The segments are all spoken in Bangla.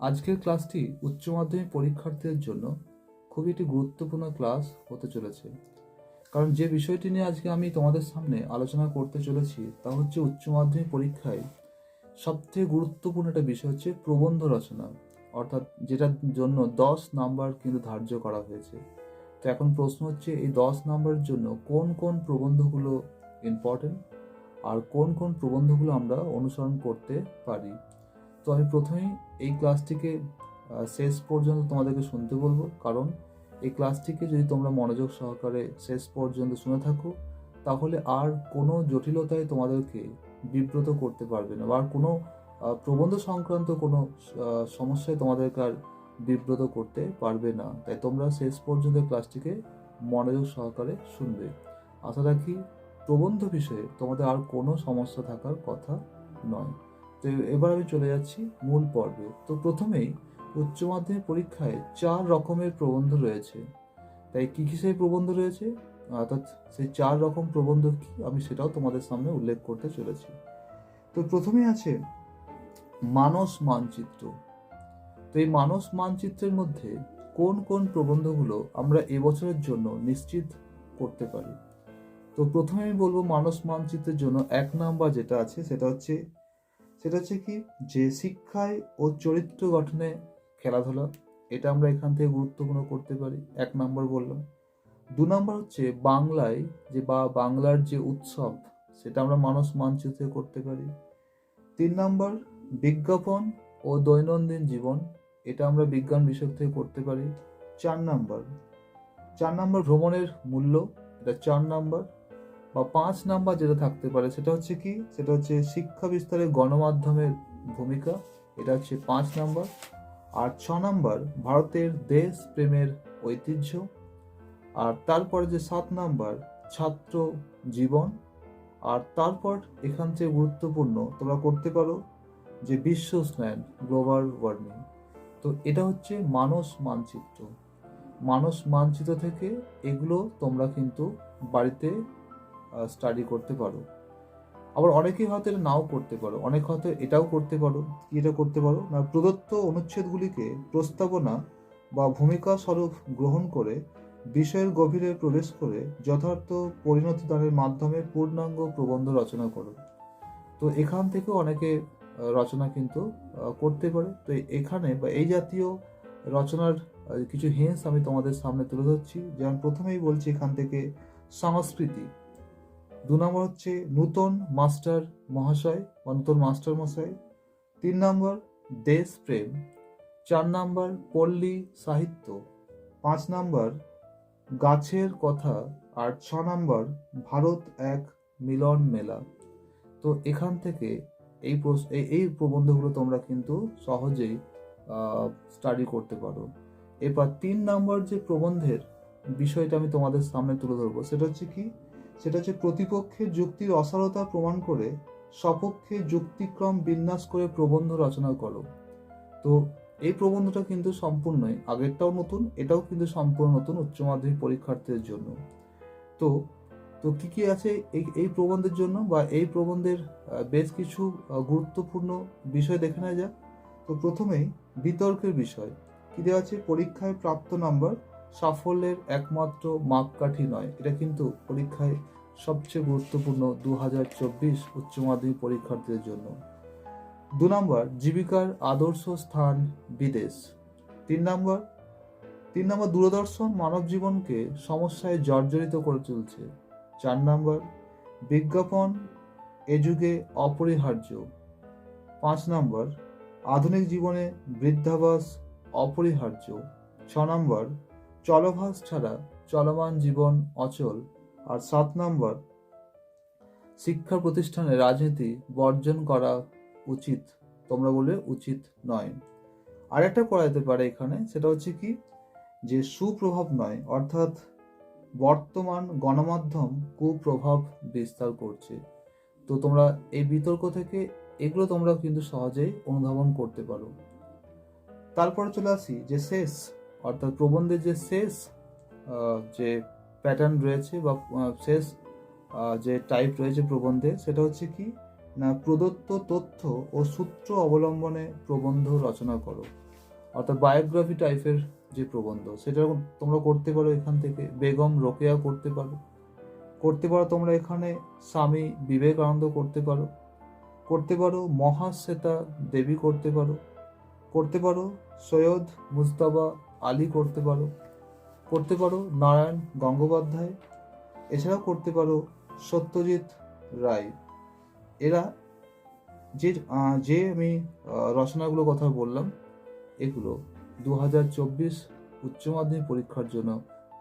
আজকের ক্লাসটি উচ্চ মাধ্যমিক পরীক্ষার্থীদের জন্য খুবই একটি গুরুত্বপূর্ণ ক্লাস হতে চলেছে। কারণ যে বিষয়টি নিয়ে আজকে আমি তোমাদের সামনে আলোচনা করতে চলেছি তা হচ্ছে উচ্চ মাধ্যমিক পরীক্ষায় সবথেকে গুরুত্বপূর্ণ একটা বিষয় হচ্ছে প্রবন্ধ রচনা, অর্থাৎ যেটার জন্য 10 নাম্বার কিন্তু ধার্য করা হয়েছে। তো এখন প্রশ্ন হচ্ছে, এই 10 নাম্বারের জন্য কোন কোন প্রবন্ধগুলো ইম্পর্টেন্ট আর কোন কোন প্রবন্ধগুলো আমরা অনুসরণ করতে পারি। তো আমি প্রথমেই এই ক্লাসটিকে শেষ পর্যন্ত তোমাদেরকে শুনতে বলবো, কারণ এই ক্লাসটিকে যদি তোমরা মনোযোগ সহকারে শেষ পর্যন্ত শুনে থাকো তাহলে আর কোনো জটিলতায় তোমাদেরকে বিব্রত করতে পারবে না, বা আর কোনো প্রবন্ধ সংক্রান্ত কোনো সমস্যায় তোমাদেরকে আর বিব্রত করতে পারবে না। তাই তোমরা শেষ পর্যন্ত ক্লাসটিকে মনোযোগ সহকারে শুনবে। আশা রাখি প্রবন্ধ বিষয়ে তোমাদের আর কোনো সমস্যা থাকার কথা নয়। তো এবার আমি চলে যাচ্ছি মূল পর্বে। তো প্রথমেই উচ্চ মাধ্যমিক পরীক্ষায় 4 রকমের প্রবন্ধ রয়েছে। তাই কি কি সেই প্রবন্ধ রয়েছে, অর্থাৎ সেই 4 রকম প্রবন্ধ কি, আমি সেটাও তোমাদের সামনে উল্লেখ করতে চলেছি। তো প্রথমেই আছে মানস মানচিত্র। তো এই মানস মানচিত্রের মধ্যে কোন কোন প্রবন্ধগুলো আমরা এবছরের জন্য নিশ্চিত করতে পারি। তো প্রথমে আমি বলবো মানস মানচিত্রের জন্য 1 নাম্বার যেটা আছে সেটা হচ্ছে কি, যে শিক্ষায় ও চরিত্র গঠনে খেলাধুলা, এটা আমরা এখান থেকে গুরুত্বপূর্ণ করতে পারি, 1 নাম্বার বললাম। 2 নাম্বার হচ্ছে বাংলায় বাংলার যে উৎসব, সেটা আমরা মানস মানচিত্রে করতে পারি। 3 নাম্বার বিজ্ঞাপন ও দৈনন্দিন জীবন, এটা আমরা বিজ্ঞান বিষয় থেকে করতে পারি। 4 নাম্বার ভ্রমণের মূল্য, এটা 4 নাম্বার। বা 5 নাম্বার যেটা থাকতে পারে সেটা হচ্ছে শিক্ষা বিস্তারে গণমাধ্যমের ভূমিকা, এটা হচ্ছে 5 নাম্বার। আর 6 নাম্বার ভারতের দেশ প্রেমের ঐতিহ্য। আর তারপরে যে 7 নাম্বার ছাত্র জীবন। আর তারপর এখান থেকে গুরুত্বপূর্ণ তোমরা করতে পারো যে বিশ্ব উষ্ণায়ন, গ্লোবাল ওয়ার্মিং। তো এটা হচ্ছে মানস মানচিত্র। মানস মানচিত্র থেকে এগুলো তোমরা কিন্তু বাড়িতে স্টাডি করতে পারো। আবার অনেকেই হয়তো এটা নাও করতে পারো, অনেক হয়তো এটাও করতে পারো। কি এটা করতে পারো না, প্রদত্ত অনুচ্ছেদগুলিকে প্রস্তাবনা বা ভূমিকা স্বরূপ গ্রহণ করে বিষয়ের গভীরে প্রবেশ করে যথার্থ পরিণতি দানের মাধ্যমে পূর্ণাঙ্গ প্রবন্ধ রচনা করো। তো এখান থেকে অনেকে রচনা কিন্তু করতে পারে। তো এখানে বা এই জাতীয় রচনার কিছু হিন্টস আমি তোমাদের সামনে তুলে ধরছি। যেমন প্রথমেই বলছি এখান থেকে সংস্কৃতি। 2 নাম্বার হচ্ছে নূতন মাস্টার মহাশয় বা নূতন মাস্টার মশাই। 3 নাম্বার দেশ প্রেম। 4 নাম্বার পল্লী সাহিত্য। 5 নাম্বার গাছের কথা। আর 6 নাম্বার ভারত এক মিলন মেলা। তো এখান থেকে এই প্রবন্ধগুলো তোমরা কিন্তু সহজেই স্টাডি করতে পারো। এবার 3 নাম্বার যে প্রবন্ধের বিষয়টা আমি তোমাদের সামনে তুলে ধরবো সেটা হচ্ছে প্রতিপক্ষের যুক্তির অসারতা প্রমাণ করে সপক্ষে যুক্তিক্রম বিন্যাস করে প্রবন্ধ রচনা করো। তো এই প্রবন্ধটা কিন্তু সম্পূর্ণই, আগেরটাও নতুন, এটাও কিন্তু সম্পূর্ণ নতুন উচ্চ মাধ্যমিক পরীক্ষার্থীদের জন্য। তো তো কি কি আছে এই প্রবন্ধের জন্য, বা এই প্রবন্ধের বেশ কিছু গুরুত্বপূর্ণ বিষয় দেখে নেওয়া যাক। তো প্রথমেই বিতর্কের বিষয় কি দেওয়া আছে, পরীক্ষায় প্রাপ্ত নাম্বার সাফল্যের একমাত্র মাপকাঠি নয়। এটা কিন্তু পরীক্ষায় সবচেয়ে গুরুত্বপূর্ণ 2024 উচ্চ মাধ্যমিক পরীক্ষার্থীদের জন্য। 2 নাম্বার জীবিকার আদর্শ স্থান বিদেশ। 3 নাম্বার দূরদর্শন মানব জীবনকে সমস্যায় জর্জরিত করে তুলছে। 4 নাম্বার বিজ্ঞাপন এ যুগে অপরিহার্য। 5 নাম্বার আধুনিক জীবনে বৃদ্ধাবাস অপরিহার্য। 6 নাম্বার চলভাস ছাড়া চলমান জীবন অচল। আর 7 নাম্বার শিক্ষা প্রতিষ্ঠানে রাজনীতি বর্জন করা উচিত, তোমরা বলবে উচিত নয়। আরেকটা করা যেতে পারে এখানে, সেটা হচ্ছে কি, যে সুপ্রভাব নয়, অর্থাৎ বর্তমান গণমাধ্যম কুপ্রভাব বিস্তার করছে। তো তোমরা এই বিতর্ক থেকে এগুলো তোমরা কিন্তু সহজেই অনুধাবন করতে পারো। তারপরে চলে আসি যে শেষ, অর্থাৎ প্রবন্ধের যে শেষ যে প্যাটার্ন রয়েছে বা শেষ যে টাইপ রয়েছে প্রবন্ধে, সেটা হচ্ছে কি না, প্রদত্ত তথ্য ও সূত্র অবলম্বনে প্রবন্ধ রচনা করো। অর্থাৎ বায়োগ্রাফি টাইপের যে প্রবন্ধ, সেটা তোমরা করতে পারো এখান থেকে। বেগম রোকেয়া করতে পারো তোমরা এখানে। স্বামী বিবেকানন্দ করতে পারো মহাশ্বেতা দেবী করতে পারো সৈয়দ মুজতবা আলী করতে পারো নারায়ণ গঙ্গোপাধ্যায়, এছাড়াও করতে পারো সত্যজিৎ রায়। এরা যে আমি রচনাগুলো কথা বললাম, এগুলো 2024 উচ্চ মাধ্যমিক পরীক্ষার জন্য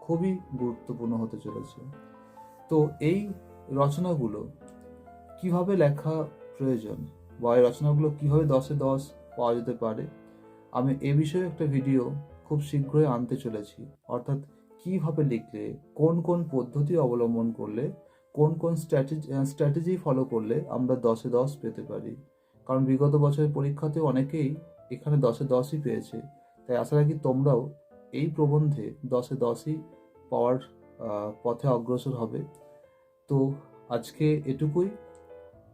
খুবই গুরুত্বপূর্ণ হতে চলেছে। তো এই রচনাগুলো কিভাবে লেখা প্রয়োজন বা এই রচনাগুলো কিভাবে 10-এ 10 পাওয়া যেতে পারে, আমি এ বিষয়ে একটা ভিডিও খুব শীঘ্রই আনতে চলেছি। অর্থাৎ কিভাবে লিখলে, কোন কোন পদ্ধতি অবলম্বন করলে, কোন কোন স্ট্র্যাটেজি ফলো করলে আমরা 10-এ 10 পেতে পারি। কারণ বিগত বছরের পরীক্ষাতে অনেকেই এখানে 10-এ 10ই পেয়েছে। তাই আশা রাখি তোমরাও এই প্রবন্ধে 10-এ 10ই পাওয়ার পথে অগ্রসর হবে। তো আজকে এটুকুই।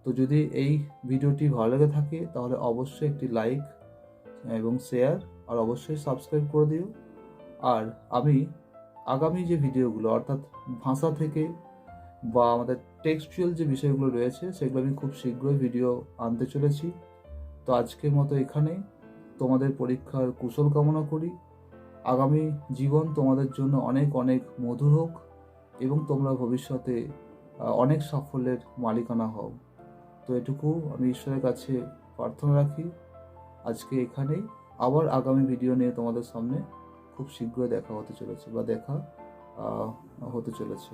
তো যদি এই ভিডিওটি ভালো লেগে থাকে তাহলে অবশ্যই একটি লাইক এবং শেয়ার আর অবশ্যই সাবস্ক্রাইব করে দিও। আর আমি আগামী যে ভিডিওগুলো, অর্থাৎ ভাষা থেকে বা আমাদের টেক্সচুয়াল যে বিষয়গুলো রয়েছে, সেগুলো আমি খুব শীঘ্রই ভিডিও আনতে চলেছি। তো আজকের মতো এখানেই। তোমাদের পরীক্ষার কুশল কামনা করি। আগামী জীবন তোমাদের জন্য অনেক অনেক মধুর হোক এবং তোমরা ভবিষ্যতে অনেক সাফল্যের মালিকানা হও। তো এটুকু আমি ঈশ্বরের কাছে প্রার্থনা রাখি। আজকে এখানেই। আবার আগামী ভিডিও নিয়ে তোমাদের সামনে খুব শীঘ্রই দেখা হতে চলেছে।